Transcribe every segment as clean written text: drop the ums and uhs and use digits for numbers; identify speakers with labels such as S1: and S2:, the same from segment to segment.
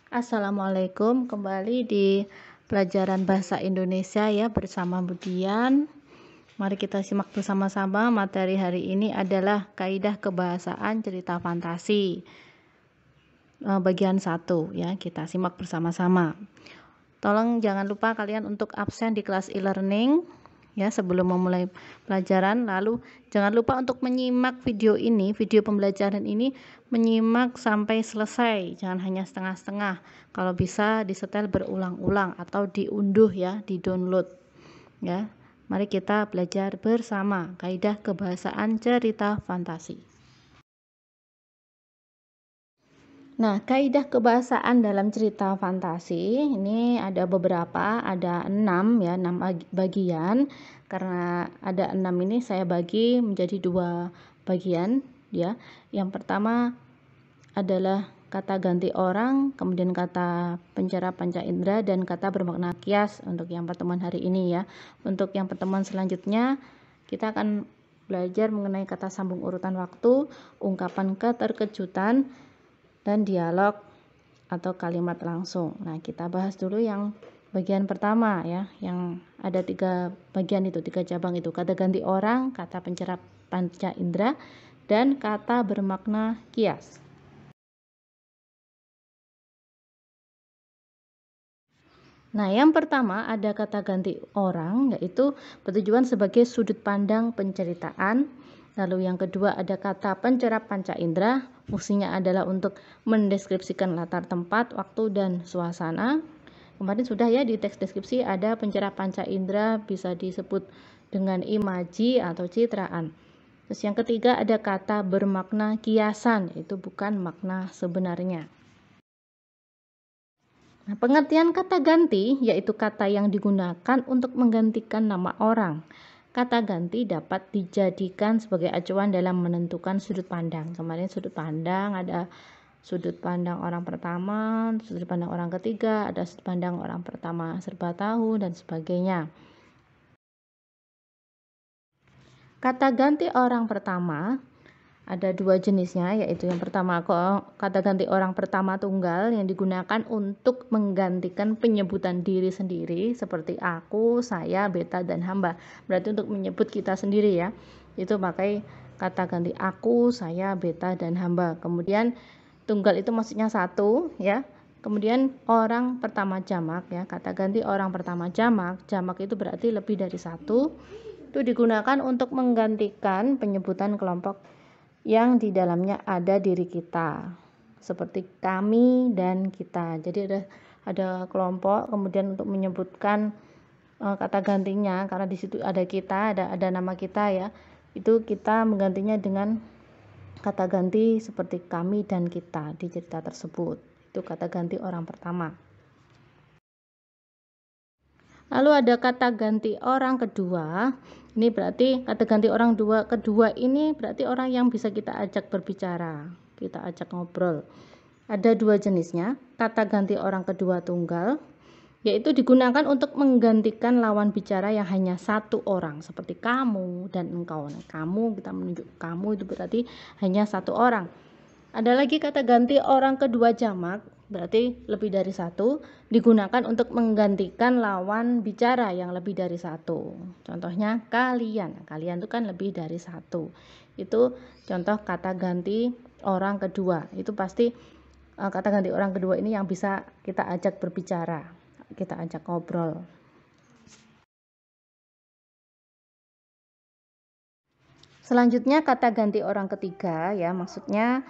S1: Assalamualaikum, kembali di pelajaran bahasa Indonesia ya bersama Budian. Mari kita simak bersama-sama. Materi hari ini adalah kaidah kebahasaan cerita fantasi bagian 1 ya. Kita simak bersama-sama. Tolong jangan lupa kalian untuk absen di kelas e-learning ya sebelum memulai pelajaran. Lalu jangan lupa untuk menyimak video pembelajaran ini, menyimak sampai selesai, jangan hanya setengah-setengah. Kalau bisa disetel berulang-ulang atau diunduh ya, di-download ya. Mari kita belajar bersama kaidah kebahasaan cerita fantasi. Nah, kaidah kebahasaan dalam cerita fantasi ini ada beberapa, ada 6 ya, 6 bagian. Karena ada 6 ini saya bagi menjadi 2 bagian ya. Yang pertama adalah kata ganti orang, kemudian kata pencera panca indera, dan kata bermakna kias untuk yang pertemuan hari ini ya. Untuk yang pertemuan selanjutnya kita akan belajar mengenai kata sambung urutan waktu, ungkapan keterkejutan, dan dialog atau kalimat langsung. Nah, kita bahas dulu yang bagian pertama ya, yang ada 3 bagian itu, 3 cabang itu: kata ganti orang, kata pencera panca indera, dan kata bermakna kias. Nah, yang pertama ada kata ganti orang, yaitu bertujuan sebagai sudut pandang penceritaan. Lalu yang kedua ada kata pencera panca indera, fungsinya adalah untuk mendeskripsikan latar tempat, waktu, dan suasana. Kemarin sudah ya di teks deskripsi ada pencera panca indera bisa disebut dengan imaji atau citraan. Terus yang ketiga ada kata bermakna kiasan, itu bukan makna sebenarnya. Nah, pengertian kata ganti yaitu kata yang digunakan untuk menggantikan nama orang. Kata ganti dapat dijadikan sebagai acuan dalam menentukan sudut pandang. Kemarin sudut pandang ada sudut pandang orang pertama, sudut pandang orang ketiga, ada sudut pandang orang pertama serba tahu, dan sebagainya. Kata ganti orang pertama ada 2 jenisnya, yaitu yang pertama kata ganti orang pertama tunggal yang digunakan untuk menggantikan penyebutan diri sendiri seperti aku, saya, beta, dan hamba. Berarti untuk menyebut kita sendiri ya, itu pakai kata ganti aku, saya, beta, dan hamba. Kemudian tunggal itu maksudnya satu ya. Kemudian orang pertama jamak ya, kata ganti orang pertama jamak itu berarti lebih dari satu. Itu digunakan untuk menggantikan penyebutan kelompok yang di dalamnya ada diri kita, seperti kami dan kita. Jadi ada kelompok, kemudian untuk menyebutkan kata gantinya, karena di situ ada kita, ada nama kita ya, itu kita menggantinya dengan kata ganti seperti kami dan kita di cerita tersebut. Itu kata ganti orang pertama. Lalu ada kata ganti orang kedua. Ini berarti kata ganti orang kedua ini berarti orang yang bisa kita ajak berbicara, kita ajak ngobrol. Ada 2 jenisnya. Kata ganti orang kedua tunggal, yaitu digunakan untuk menggantikan lawan bicara yang hanya satu orang, seperti kamu dan engkau. Nah, kamu, kita menunjuk kamu, itu berarti hanya satu orang. Ada lagi kata ganti orang kedua jamak, berarti lebih dari satu, digunakan untuk menggantikan lawan bicara yang lebih dari satu. Contohnya kalian itu kan lebih dari satu. Itu contoh kata ganti orang kedua. Itu pasti kata ganti orang kedua ini yang bisa kita ajak berbicara, kita ajak ngobrol. Selanjutnya kata ganti orang ketiga ya, maksudnya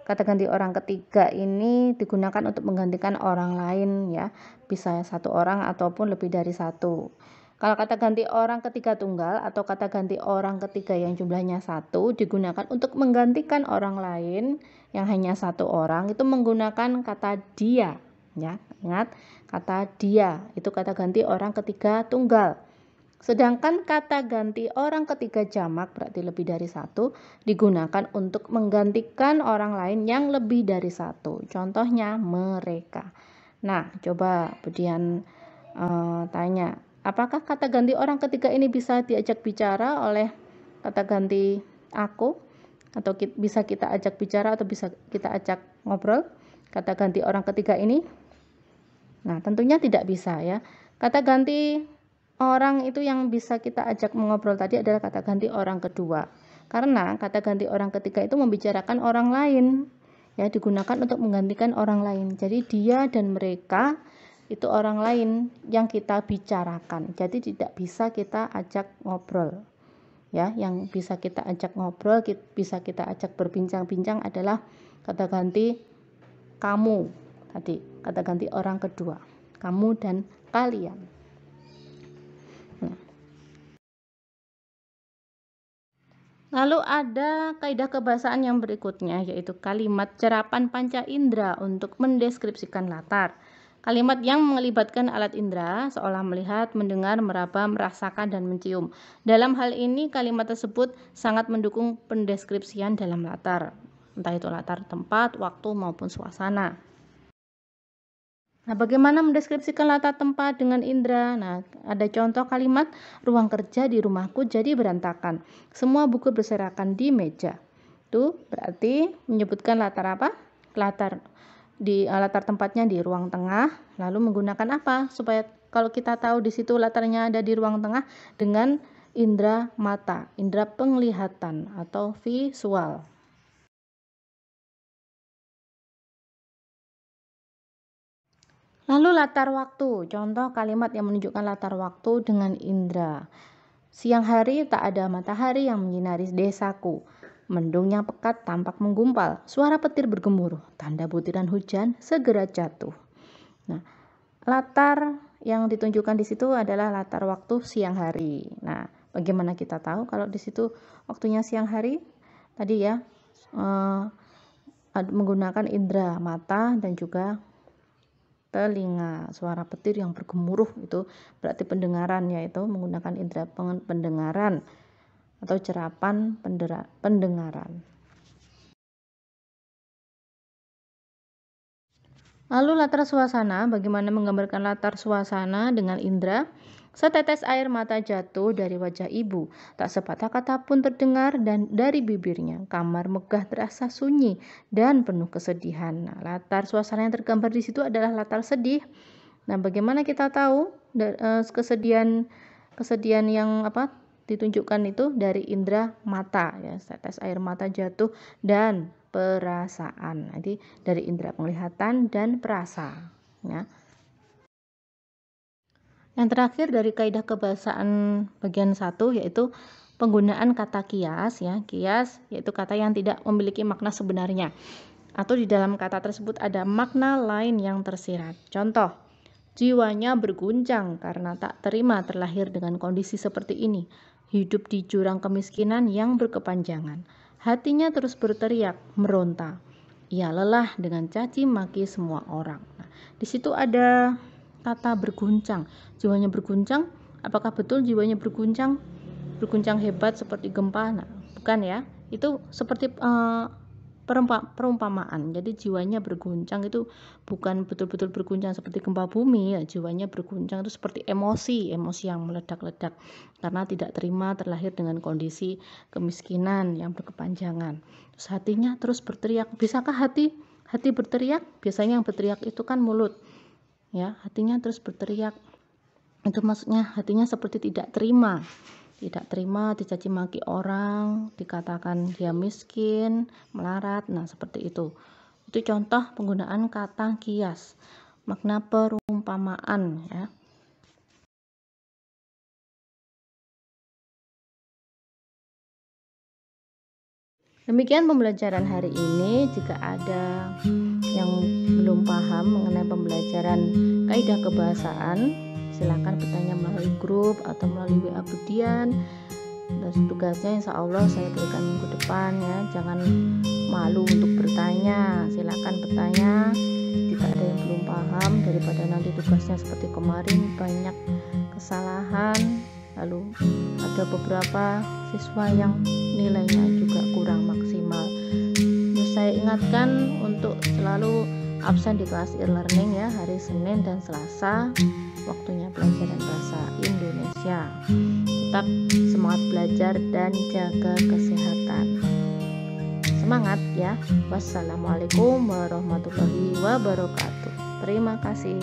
S1: kata ganti orang ketiga ini digunakan untuk menggantikan orang lain ya, bisa satu orang ataupun lebih dari satu. Kalau kata ganti orang ketiga tunggal atau kata ganti orang ketiga yang jumlahnya satu digunakan untuk menggantikan orang lain yang hanya satu orang, itu menggunakan kata dia ya. Ingat, kata dia itu kata ganti orang ketiga tunggal. Sedangkan kata ganti orang ketiga jamak berarti lebih dari satu digunakan untuk menggantikan orang lain yang lebih dari satu. Contohnya mereka. Nah, coba Budian tanya, apakah kata ganti orang ketiga ini bisa diajak bicara oleh kata ganti aku? Atau bisa kita ajak bicara atau bisa kita ajak ngobrol? Kata ganti orang ketiga ini Nah, tentunya tidak bisa ya. Kata ganti orang itu yang bisa kita ajak mengobrol tadi adalah kata ganti orang kedua. Karena kata ganti orang ketiga itu membicarakan orang lain. Ya, digunakan untuk menggantikan orang lain. Jadi dia dan mereka itu orang lain yang kita bicarakan. Jadi tidak bisa kita ajak ngobrol. Ya, yang bisa kita ajak ngobrol, bisa kita ajak berbincang-bincang adalah kata ganti kamu tadi, kata ganti orang kedua, kamu dan kalian. Nah. Lalu ada kaidah kebahasaan yang berikutnya, yaitu kalimat cerapan panca indera untuk mendeskripsikan latar. Kalimat yang melibatkan alat indera seolah melihat, mendengar, meraba, merasakan, dan mencium. Dalam hal ini kalimat tersebut sangat mendukung pendeskripsian dalam latar, entah itu latar tempat, waktu, maupun suasana. Nah, bagaimana mendeskripsikan latar tempat dengan indera? Nah, ada contoh kalimat, ruang kerja di rumahku jadi berantakan. Semua buku berserakan di meja. Itu berarti menyebutkan latar apa? Latar tempatnya di ruang tengah, lalu menggunakan apa? Supaya kalau kita tahu di situ latarnya ada di ruang tengah dengan indera mata, indera penglihatan atau visual. Lalu latar waktu, contoh kalimat yang menunjukkan latar waktu dengan indera. Siang hari tak ada matahari yang menyinari desaku. Mendung yang pekat tampak menggumpal. Suara petir bergemuruh, tanda butiran hujan segera jatuh. Nah, latar yang ditunjukkan di situ adalah latar waktu siang hari. Nah, bagaimana kita tahu kalau di situ waktunya siang hari? Tadi ya, menggunakan indera mata dan juga telinga. Suara petir yang bergemuruh itu berarti pendengaran, yaitu menggunakan indera pendengaran atau cerapan pendengaran. Lalu latar suasana, bagaimana menggambarkan latar suasana dengan indera? Setetes air mata jatuh dari wajah ibu, tak sepatah kata pun terdengar dan dari bibirnya. Kamar megah terasa sunyi dan penuh kesedihan. Nah, latar suasana yang tergambar di situ adalah latar sedih. Nah, bagaimana kita tahu kesedihan yang ditunjukkan itu dari indera mata ya, setetes air mata jatuh dan perasaan. Jadi dari indera penglihatan dan perasa ya. Yang terakhir dari kaidah kebahasaan bagian 1 yaitu penggunaan kata kias ya. Kias yaitu kata yang tidak memiliki makna sebenarnya atau di dalam kata tersebut ada makna lain yang tersirat. Contoh, jiwanya berguncang karena tak terima terlahir dengan kondisi seperti ini. Hidup di jurang kemiskinan yang berkepanjangan. Hatinya terus berteriak, meronta. Ia lelah dengan caci maki semua orang. Nah, di situ ada kata berguncang. Jiwanya berguncang, apakah betul jiwanya berguncang? Berguncang hebat seperti gempa? Nah, bukan ya. Itu seperti perumpamaan. Jadi jiwanya berguncang itu bukan betul-betul berguncang seperti gempa bumi ya. Jiwanya berguncang itu seperti emosi yang meledak-ledak karena tidak terima terlahir dengan kondisi kemiskinan yang berkepanjangan. Terus hatinya terus berteriak. Bisakah hati berteriak? Biasanya yang berteriak itu kan mulut. Ya, hatinya terus berteriak. Itu maksudnya hatinya seperti tidak terima, dicaci maki orang, dikatakan dia miskin, melarat. Nah, seperti itu. Itu contoh penggunaan kata kias, makna perumpamaan ya. Demikian pembelajaran hari ini. Jika ada yang belum paham mengenai pembelajaran kaidah kebahasaan, silakan bertanya melalui grup atau melalui WA Budian. Dan tugasnya insya Allah saya berikan minggu depan ya. Jangan malu untuk bertanya, silakan bertanya jika ada yang belum paham, daripada nanti tugasnya seperti kemarin banyak kesalahan, lalu ada beberapa siswa yang nilainya juga kurang maksimal. Terus saya ingatkan untuk selalu absen di kelas e-learning ya, hari Senin dan Selasa waktunya pelajaran bahasa Indonesia. Tetap semangat belajar dan jaga kesehatan. Semangat ya. Wassalamualaikum warahmatullahi wabarakatuh. Terima kasih.